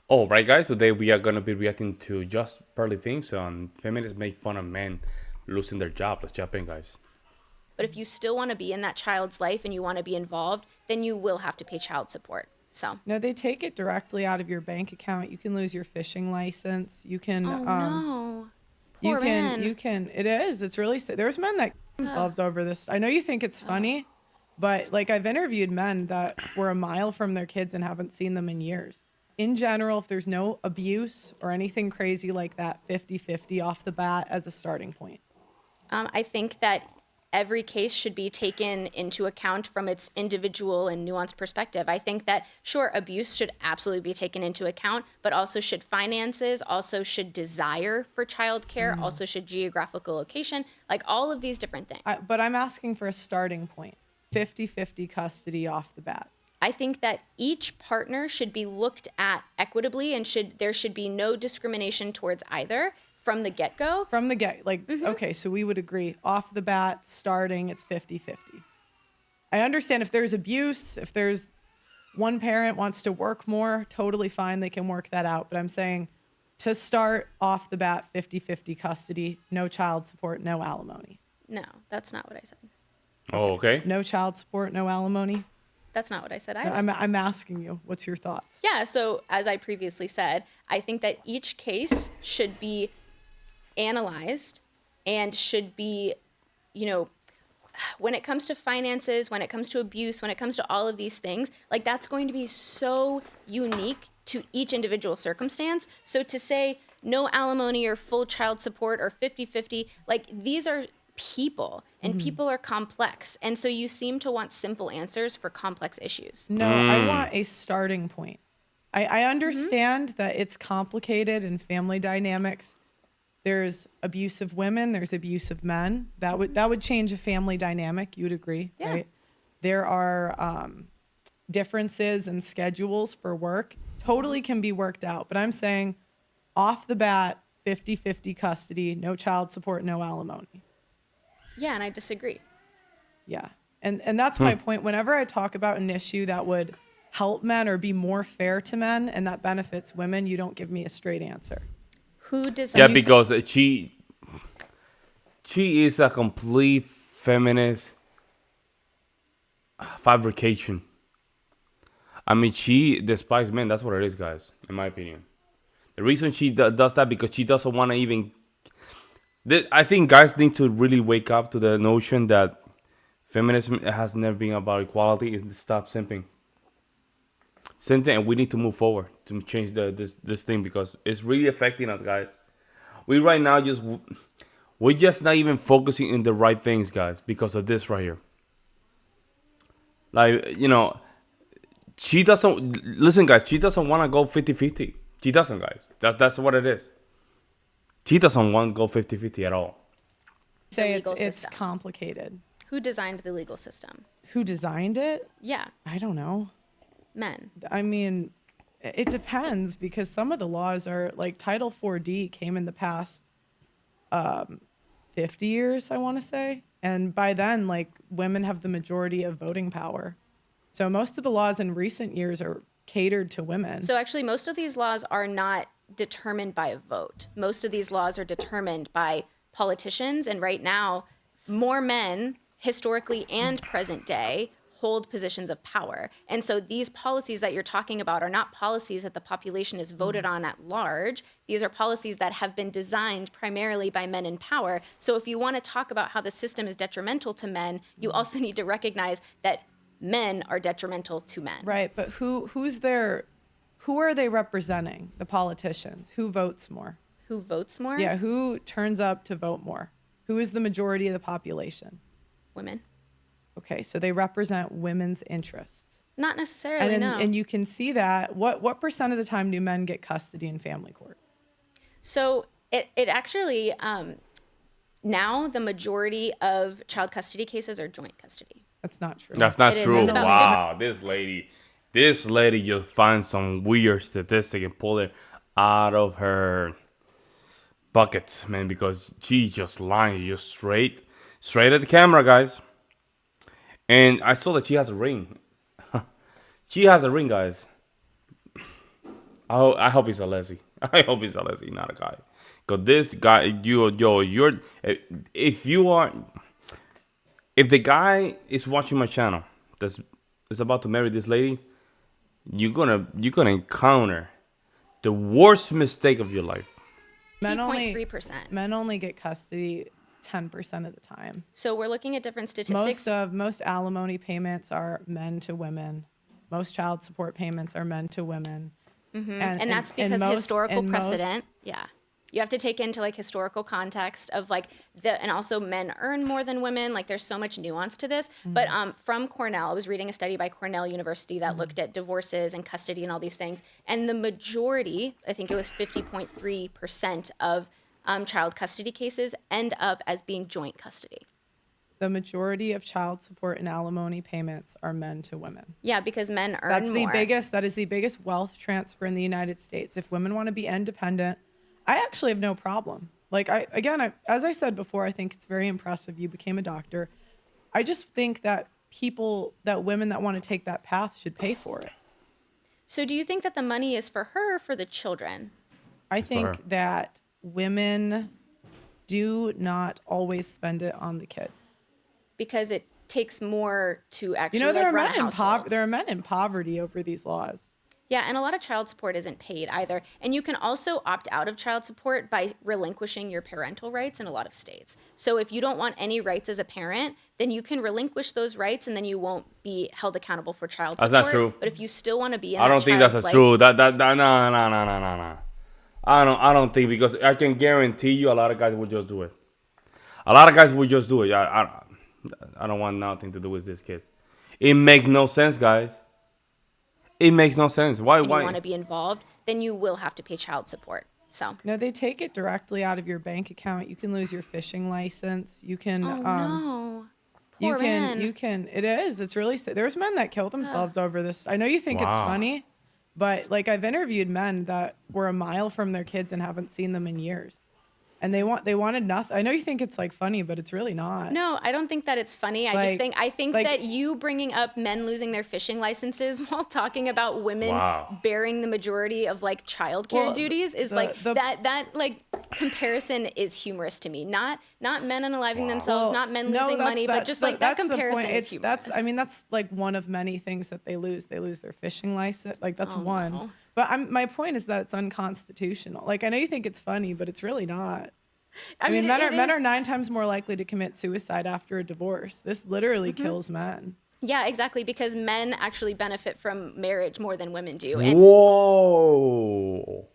Oh, right, guys. Today we are gonna be reacting to just barely things on feminists make fun of men losing their job. Let's jump in, guys. But if you still want to be in that child's life and you want to be involved, then you will have to pay child support. So, No, they take it directly out of your bank account. You can lose your fishing license. oh no, You poor can, man. you can. It is. It's really. There's men that kill Ugh. themselves over this. I know you think it's funny, but like I've interviewed men that were a mile from their kids and haven't seen them in years. In general, if there's no abuse or anything crazy like that, 50-50 off the bat as a starting point. I think that every case should be taken into account from its individual and nuanced perspective. I think that, sure, abuse should absolutely be taken into account, but also should finances, also should desire for childcare, also should geographical location, like all of these different things. But I'm asking for a starting point. 50-50 custody off the bat. I think that each partner should be looked at equitably and there should be no discrimination towards either from the get-go. From the get, like, okay, so we would agree off the bat, starting, it's 50-50. I understand if there's abuse, if there's one parent wants to work more, totally fine, they can work that out. But I'm saying to start off the bat, 50-50 custody, no child support, no alimony. No, that's not what I said. Oh, okay. No child support, no alimony. That's not what I said either. I'm asking you, what's your thoughts? Yeah, so as I previously said, I think that each case should be analyzed and should be, when it comes to finances, when it comes to abuse, when it comes to all of these things, like that's going to be so unique to each individual circumstance. So to say no alimony or full child support or 50-50, like these are people and people are complex. And so you seem to want simple answers for complex issues. No, I want a starting point. I understand that it's complicated in family dynamics. There's abusive women, there's abusive men. That would change a family dynamic. You would agree, Yeah. right? There are differences in schedules for work. Totally can be worked out. But I'm saying off the bat, 50-50 custody, no child support, no alimony. Yeah, and I disagree. Yeah. And that's my point. Whenever I talk about an issue that would help men or be more fair to men and that benefits women, you don't give me a straight answer. Who does Yeah, because she is a complete feminist fabrication. I mean, she despises men. That's what it is, guys. In my opinion, the reason she does that because she doesn't want to even. I think guys need to really wake up to the notion that feminism has never been about equality and stop simping. And we need to move forward to change this thing because it's really affecting us, guys. We right now we're just not even focusing in the right things, guys, because of this right here. Like, she doesn't listen, guys. She doesn't want to go 50-50. She doesn't, guys. That's what it is. She doesn't want to go 50-50 at all. Say legal it's system. complicated. Who designed the legal system? Who designed it? Yeah, I don't know. men. I mean, it depends because some of the laws are like Title 4D came in the past 50 years, I want to say. And by then, like women have the majority of voting power. So most of the laws in recent years are catered to women. So actually, most of these laws are not determined by a vote. Most of these laws are determined by politicians. And right now, more men, historically and present day, hold positions of power. And so these policies that you're talking about are not policies that the population is voted on at large. These are policies that have been designed primarily by men in power. So if you want to talk about how the system is detrimental to men, you also need to recognize that men are detrimental to men. Right, but who are they representing? The politicians. Who votes more? Who votes more? Yeah, who turns up to vote more? Who is the majority of the population? Women. Okay, so they represent women's interests. Not necessarily, no. And you can see that. What percent of the time do men get custody in family court? So it actually, now the majority of child custody cases are joint custody. That's not true. That's not It is. true. It's about Wow, this lady just finds some weird statistic and pull it out of her buckets, man, because she's just lying, just straight at the camera, guys. And I saw that she has a ring. She has a ring, guys. I hope he's a lesbian. I hope he's a lesbian, not a guy. Cause this guy, you're if you are, if the guy is watching my channel that's is about to marry this lady, you're gonna encounter the worst mistake of your life. Men only 3%. men only get custody 10% of the time. So we're looking at different statistics. Most alimony payments are men to women. Most child support payments are men to women. And that's because historical precedent. Yeah. You have to take into like historical context of like and also men earn more than women. Like there's so much nuance to this. But from Cornell, I was reading a study by Cornell University that looked at divorces and custody and all these things. And the majority, I think it was 50.3% of child custody cases end up as being joint custody. The majority of child support and alimony payments are men to women. Yeah, because men earn That is the biggest wealth transfer in the United States. If women want to be independent, I actually have no problem. Like as I said before, I think it's very impressive you became a doctor. I just think that women that want to take that path should pay for it. So do you think that the money is for her or for the children? I think that women do not always spend it on the kids. Because it takes more to actually there run a are household. there are men in poverty over these laws. Yeah, and a lot of child support isn't paid either. And you can also opt out of child support by relinquishing your parental rights in a lot of states. So if you don't want any rights as a parent, then you can relinquish those rights and then you won't be held accountable for child support. That's not true. But if you still want to be in I don't think that's true. No. I don't think, because I can guarantee you a lot of guys would just do it. A lot of guys would just do it. I don't want nothing to do with this kid. It makes no sense, guys. It makes no sense. Why? and you want to be involved, then you will have to pay child support. So No, they take it directly out of your bank account. You can lose your fishing license. You can no. you Poor man. It's really sad. There's men that kill themselves over this. I know you think it's funny, but like I've interviewed men that were a mile from their kids and haven't seen them in years. And they wanted nothing. I know you think it's like funny, but it's really not. No, I don't think that it's funny. I think that you bringing up men losing their fishing licenses while talking about women bearing the majority of like childcare duties is that comparison is humorous to me. Not men unaliving themselves, not men losing money, but just like that comparison is humorous. That's like one of many things that they lose. They lose their fishing license. Like that's one. No. But my point is that it's unconstitutional. Like I know you think it's funny, but it's really not. I mean, men are 9 times more likely to commit suicide after a divorce. This literally kills men. Yeah, exactly, because men actually benefit from marriage more than women do. And Whoa.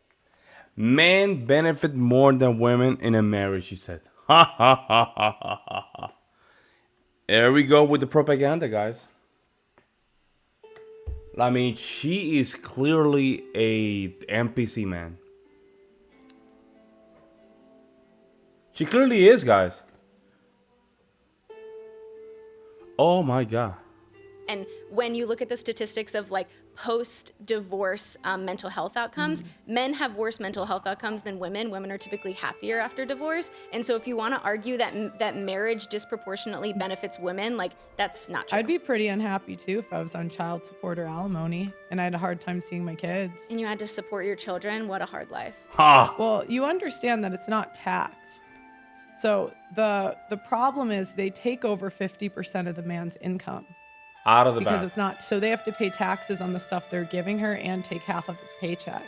Men benefit more than women in a marriage, she said. Ha ha ha ha ha ha. There we go with the propaganda, guys. I mean, she is clearly a NPC, man. She clearly is, guys. Oh my God. And when you look at the statistics of like post-divorce mental health outcomes, men have worse mental health outcomes than women. Women are typically happier after divorce. And so if you want to argue that marriage disproportionately benefits women, like that's not true. I'd be pretty unhappy too if I was on child support or alimony and I had a hard time seeing my kids. And you had to support your children. What a hard life. Ha. Well, you understand that it's not taxed. So the problem is they take over 50% of the man's income. Out of the Because bag. it's not, so they have to pay taxes on the stuff they're giving her and take half of his paycheck.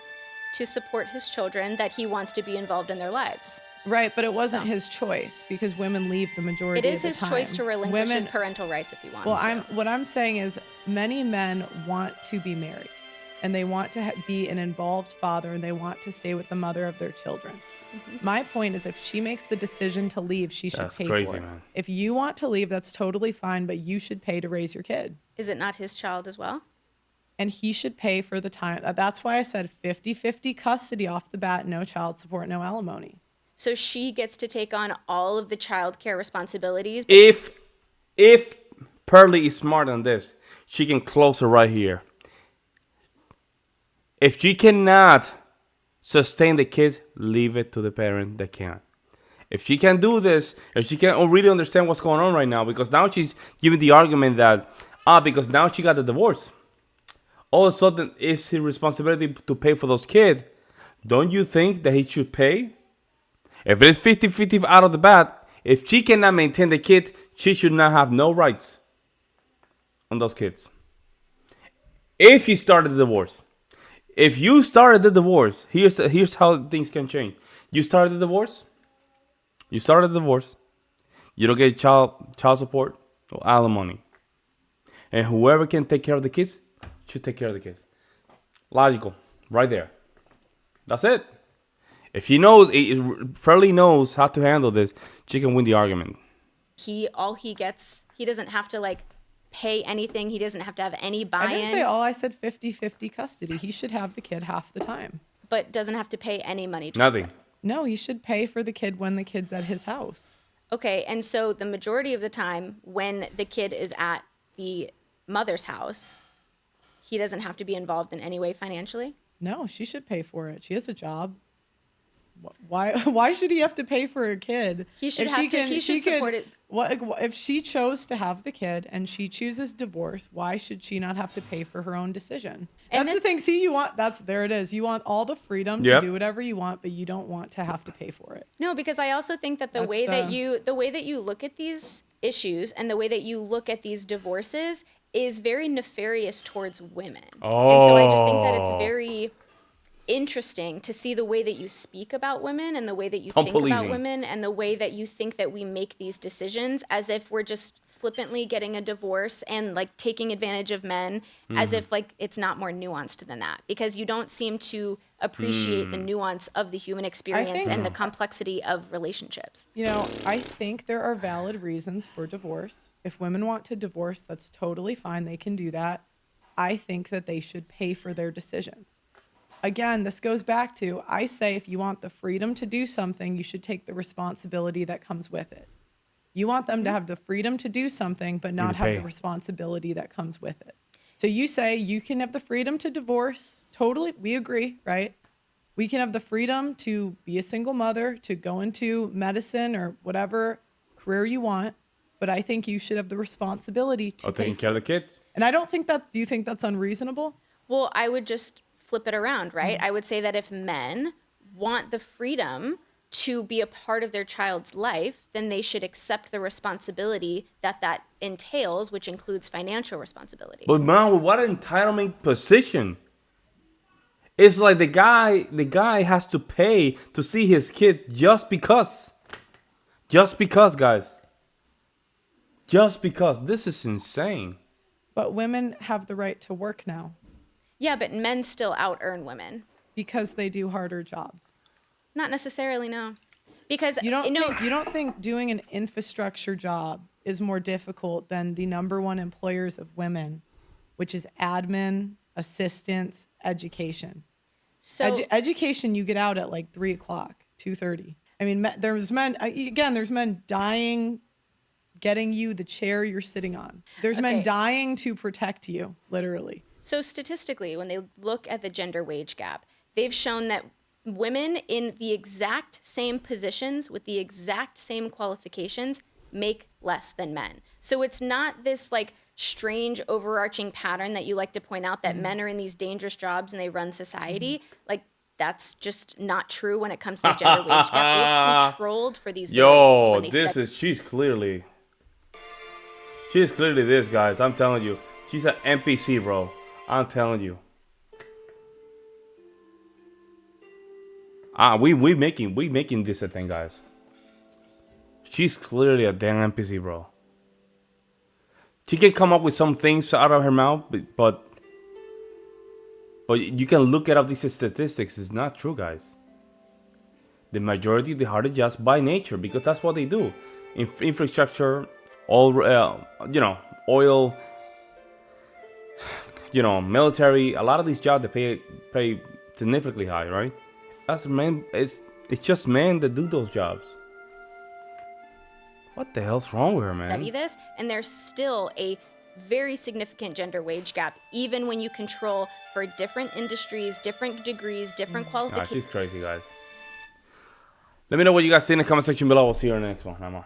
To support his children that he wants to be involved in their lives. Right, but it wasn't his choice because women leave the majority of the time. It is his choice to relinquish his parental rights if he wants to. What I'm saying is many men want to be married and they want to be an involved father and they want to stay with the mother of their children. My point is if she makes the decision to leave, she should pay for it. Man. If you want to leave, that's totally fine, but you should pay to raise your kid. Is it not his child as well? And he should pay for the time. That's why I said 50-50 custody off the bat, no child support, no alimony. So she gets to take on all of the child care responsibilities. If Pearly is smart on this, she can close her right here. If she cannot sustain the kids, leave it to the parent that can. If she can do this, if she can't really understand what's going on right now, because now she's giving the argument that, because now she got the divorce. all of a sudden it's his responsibility to pay for those kids. Don't you think that he should pay? If it's 50-50 out of the bat, if she cannot maintain the kid, she should not have no rights on those kids. If he started the divorce. If you started the divorce, here's how things can change. You started the divorce. You started the divorce. You don't get child support or alimony. And whoever can take care of the kids should take care of the kids. Logical. Right there. That's it. If he fairly knows how to handle this, she can win the argument. He doesn't have to like pay anything. He doesn't have to have any buy-in. I didn't say all. I said 50-50 custody. He should have the kid half the time. But doesn't have to pay any money. Nothing. No, he should pay for the kid when the kid's at his house. Okay, and so the majority of the time when the kid is at the mother's house, he doesn't have to be involved in any way financially? No, she should pay for it. She has a job. Why should he have to pay for a kid? He should support it. If she chose to have the kid and she chooses divorce, why should she not have to pay for her own decision? That's the thing. See, there it is. You want all the freedom to do whatever you want, but you don't want to have to pay for it. No, because I also think that the way that you look at these issues and the way that you look at these divorces is very nefarious towards women. Oh. And so I just think that it's very interesting to see the way that you speak about women and the way that you think about women and the way that you think that we make these decisions as if we're just flippantly getting a divorce and like taking advantage of men as if like it's not more nuanced than that, because you don't seem to appreciate the nuance of the human experience and the complexity of relationships. You know, I think there are valid reasons for divorce. If women want to divorce, that's totally fine. They can do that. I think that they should pay for their decisions. Again, this goes back to, I say if you want the freedom to do something, you should take the responsibility that comes with it. You want them to have the freedom to do something, but not have the responsibility that comes with it. So you say you can have the freedom to divorce. Totally, we agree, right? We can have the freedom to be a single mother, to go into medicine or whatever career you want, but I think you should have the responsibility to taking care of the kids. And I don't think do you think that's unreasonable? Well, I would just flip it around, right? I would say that if men want the freedom to be a part of their child's life, then they should accept the responsibility that entails, which includes financial responsibility. But man, what an entitlement position. It's like the guy has to pay to see his kid just because. Just because, guys. Just because. This is insane. But women have the right to work now. Yeah, but men still out-earn women. Because they do harder jobs. Not necessarily, no. Because you don't think doing an infrastructure job is more difficult than the number one employers of women, which is admin, assistants, education. So education, you get out at like 3:00, 2:30. I mean, there's men dying, getting you the chair you're sitting on. There's men dying to protect you, literally. So statistically, when they look at the gender wage gap, they've shown that women in the exact same positions with the exact same qualifications make less than men. So it's not this like strange overarching pattern that you like to point out that men are in these dangerous jobs and they run society. Like that's just not true when it comes to the gender wage gap. They've controlled for these. She's clearly this, guys. I'm telling you, she's an NPC, bro. I'm telling you. We making this a thing, guys. She's clearly a damn NPC, bro. She can come up with some things out of her mouth, but you can look at these statistics. It's not true, guys. The majority, the harder jobs by nature, because that's what they do. Infrastructure, oil, military. A lot of these jobs they pay significantly high, right? That's men. It's just men that do those jobs. What the hell's wrong with her, man? Study this, and there's still a very significant gender wage gap, even when you control for different industries, different degrees, different qualifications. She's crazy, guys. Let me know what you guys think in the comment section below. We'll see you in the next one.